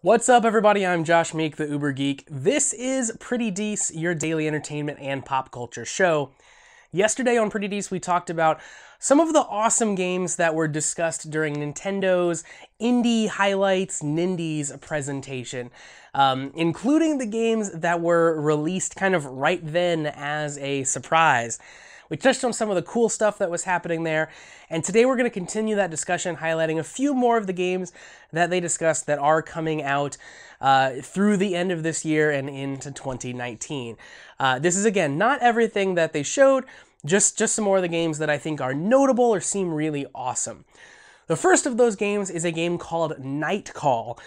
What's up, everybody? I'm Josh Meek, the Uber Geek. This is Pretty Dece, your daily entertainment and pop culture show. Yesterday on Pretty Dece, we talked about some of the awesome games that were discussed during Nintendo's Indie Highlights Nindies presentation, including the games that were released kind of right then as a surprise. We touched on some of the cool stuff that was happening there, and today we're going to continue that discussion, highlighting a few more of the games that they discussed that are coming out through the end of this year and into 2019. This is, again, not everything that they showed, just some more of the games that I think are notable or seem really awesome. The first of those games is a game called Nightcall,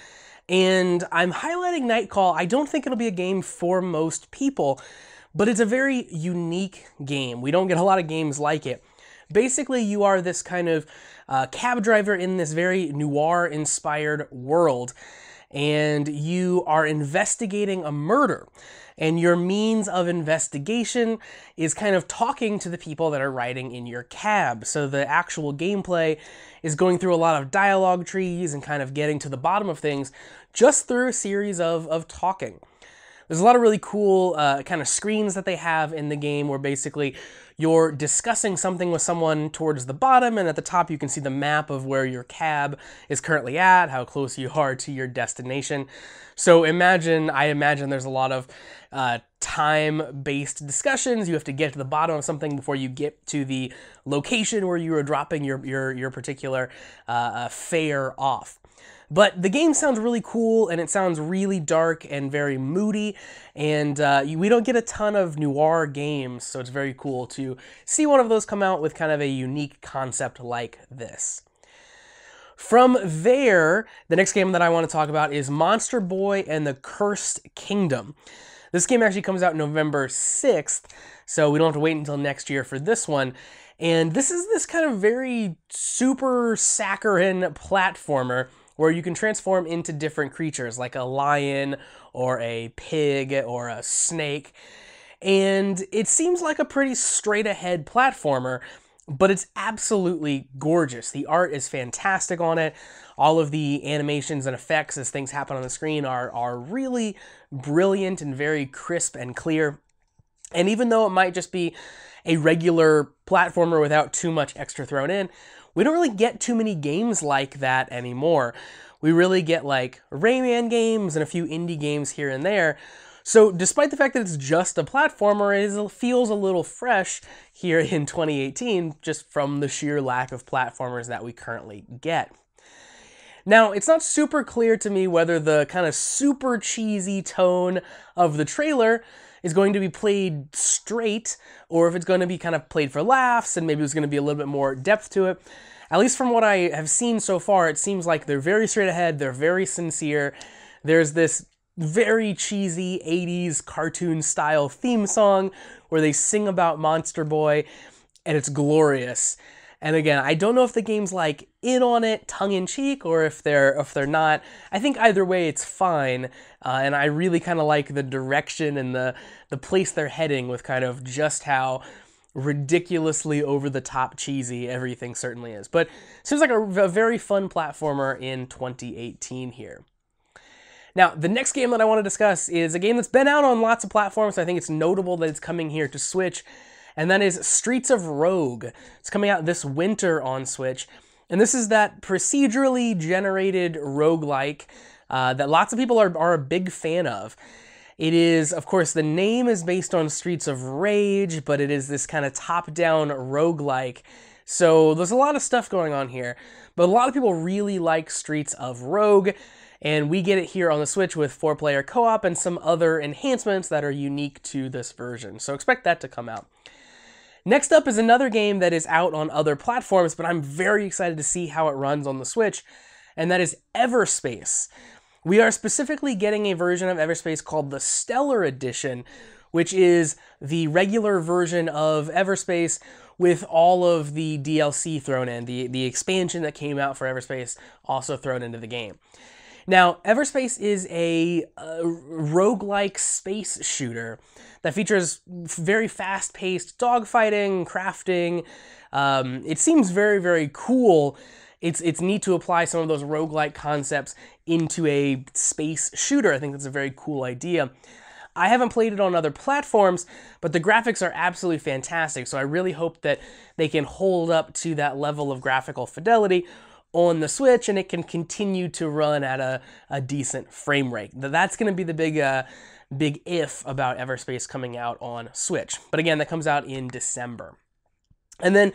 and I'm highlighting Nightcall. I don't think it'll be a game for most people, but it's a very unique game. We don't get a lot of games like it. Basically, you are this kind of cab driver in this very noir-inspired world, and you are investigating a murder. And your means of investigation is kind of talking to the people that are riding in your cab. So the actual gameplay is going through a lot of dialogue trees and kind of getting to the bottom of things just through a series of talking. There's a lot of really cool kind of screens that they have in the game where basically you're discussing something with someone towards the bottom, and at the top you can see the map of where your cab is currently at, how close you are to your destination. So I imagine there's a lot of time-based discussions. You have to get to the bottom of something before you get to the location where you are dropping your particular fare off. But the game sounds really cool, and it sounds really dark and very moody, and we don't get a ton of noir games, so it's very cool to see one of those come out with kind of a unique concept like this. From there, the next game that I want to talk about is Monster Boy and the Cursed Kingdom. This game actually comes out November 6th, so we don't have to wait until next year for this one. And this is this kind of very super saccharine platformer where you can transform into different creatures, like a lion or a pig or a snake. And it seems like a pretty straight-ahead platformer, but it's absolutely gorgeous. The art is fantastic on it. All of the animations and effects as things happen on the screen are really brilliant and very crisp and clear. And even though it might just be a regular platformer without too much extra thrown in, we don't really get too many games like that anymore. We really get like Rayman games and a few indie games here and there. So despite the fact that it's just a platformer, it feels a little fresh here in 2018, just from the sheer lack of platformers that we currently get. Now, it's not super clear to me whether the kind of super cheesy tone of the trailer is going to be played straight, or if it's going to be kind of played for laughs, and maybe there's going to be a little bit more depth to it. At least from what I have seen so far, it seems like they're very straight ahead, they're very sincere. There's this very cheesy 80s cartoon style theme song where they sing about Monster Boy, and it's glorious. And again, I don't know if the game's like in on it, tongue-in-cheek, or if they're not. I think either way it's fine, and I really kind of like the direction and the place they're heading with kind of just how ridiculously over-the-top cheesy everything certainly is. But it seems like a very fun platformer in 2018 here. Now, the next game that I want to discuss is a game that's been out on lots of platforms, so I think it's notable that it's coming here to Switch, and that is Streets of Rogue. It's coming out this winter on Switch, and this is that procedurally generated roguelike that lots of people are a big fan of. It is, of course, the name is based on Streets of Rage, but it is this kind of top-down roguelike. So there's a lot of stuff going on here, but a lot of people really like Streets of Rogue, and we get it here on the Switch with 4-player co-op and some other enhancements that are unique to this version. So expect that to come out. Next up is another game that is out on other platforms, but I'm very excited to see how it runs on the Switch, and that is Everspace. We are specifically getting a version of Everspace called the Stellar Edition, which is the regular version of Everspace with all of the DLC thrown in, the expansion that came out for Everspace also thrown into the game. Now, Everspace is a roguelike space shooter that features very fast-paced dogfighting, crafting. It seems very, very cool. it's neat to apply some of those roguelike concepts into a space shooter. I think that's a very cool idea. I haven't played it on other platforms, but the graphics are absolutely fantastic, so I really hope that they can hold up to that level of graphical fidelity on the Switch, and it can continue to run at a decent frame rate. That's going to be the big if about Everspace coming out on Switch. But again, that comes out in December. And then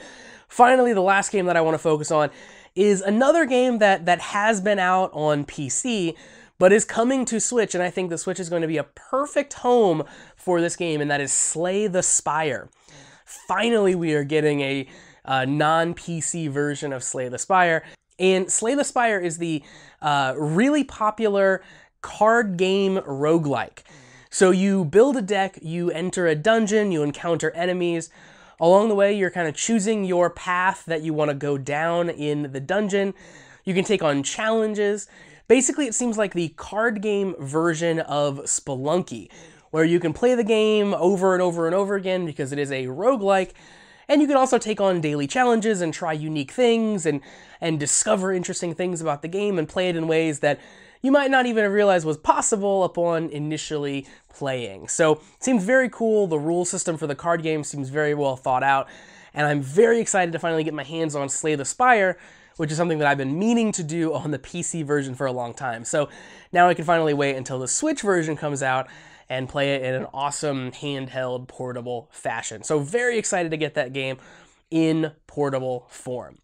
finally, the last game that I want to focus on is another game that has been out on PC, but is coming to Switch, and I think the Switch is going to be a perfect home for this game, and that is Slay the Spire. Finally, we are getting a non-PC version of Slay the Spire, and Slay the Spire is the really popular card game roguelike. So you build a deck, you enter a dungeon, you encounter enemies. Along the way, you're kind of choosing your path that you want to go down in the dungeon. You can take on challenges. Basically, it seems like the card game version of Spelunky, where you can play the game over and over and over again because it is a roguelike, and you can also take on daily challenges and try unique things and discover interesting things about the game and play it in ways that you might not even realize was possible upon initially playing. So it seems very cool. The rule system for the card game seems very well thought out, and I'm very excited to finally get my hands on Slay the Spire, which is something that I've been meaning to do on the PC version for a long time. So now I can finally wait until the Switch version comes out and play it in an awesome handheld portable fashion. So very excited to get that game in portable form.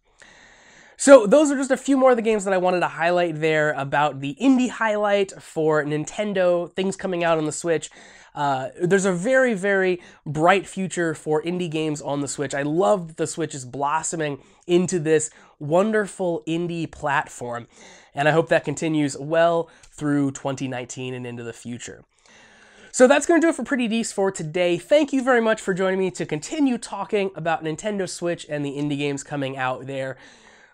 So those are just a few more of the games that I wanted to highlight there about the indie highlight for Nintendo, things coming out on the Switch. There's a very, very bright future for indie games on the Switch. I love that the Switch is blossoming into this wonderful indie platform, and I hope that continues well through 2019 and into the future. So that's going to do it for Pretty Dece for today. Thank you very much for joining me to continue talking about Nintendo Switch and the indie games coming out there.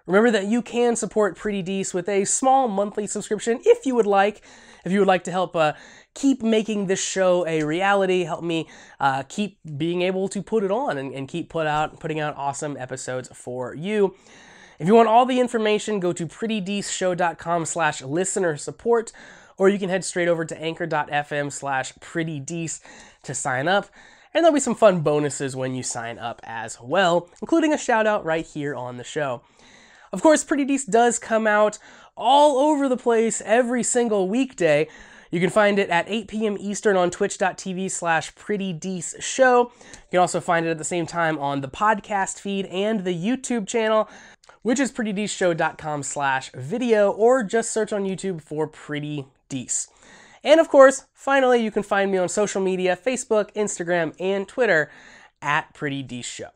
Remember that you can support Pretty Dece with a small monthly subscription if you would like. If you would like to help keep making this show a reality, help me keep being able to put it on and keep putting out awesome episodes for you. If you want all the information, go to prettydeceshow.com/listener support, or you can head straight over to anchor.fm/prettydece to sign up. And there'll be some fun bonuses when you sign up as well, including a shout out right here on the show. Of course, Pretty Dece does come out all over the place every single weekday. You can find it at 8 p.m. Eastern on twitch.tv/prettydeceshow. You can also find it at the same time on the podcast feed and the YouTube channel, which is prettydeceshow.com/video, or just search on YouTube for Pretty Dece. And of course, finally, you can find me on social media, Facebook, Instagram, and Twitter at Pretty Dece Show.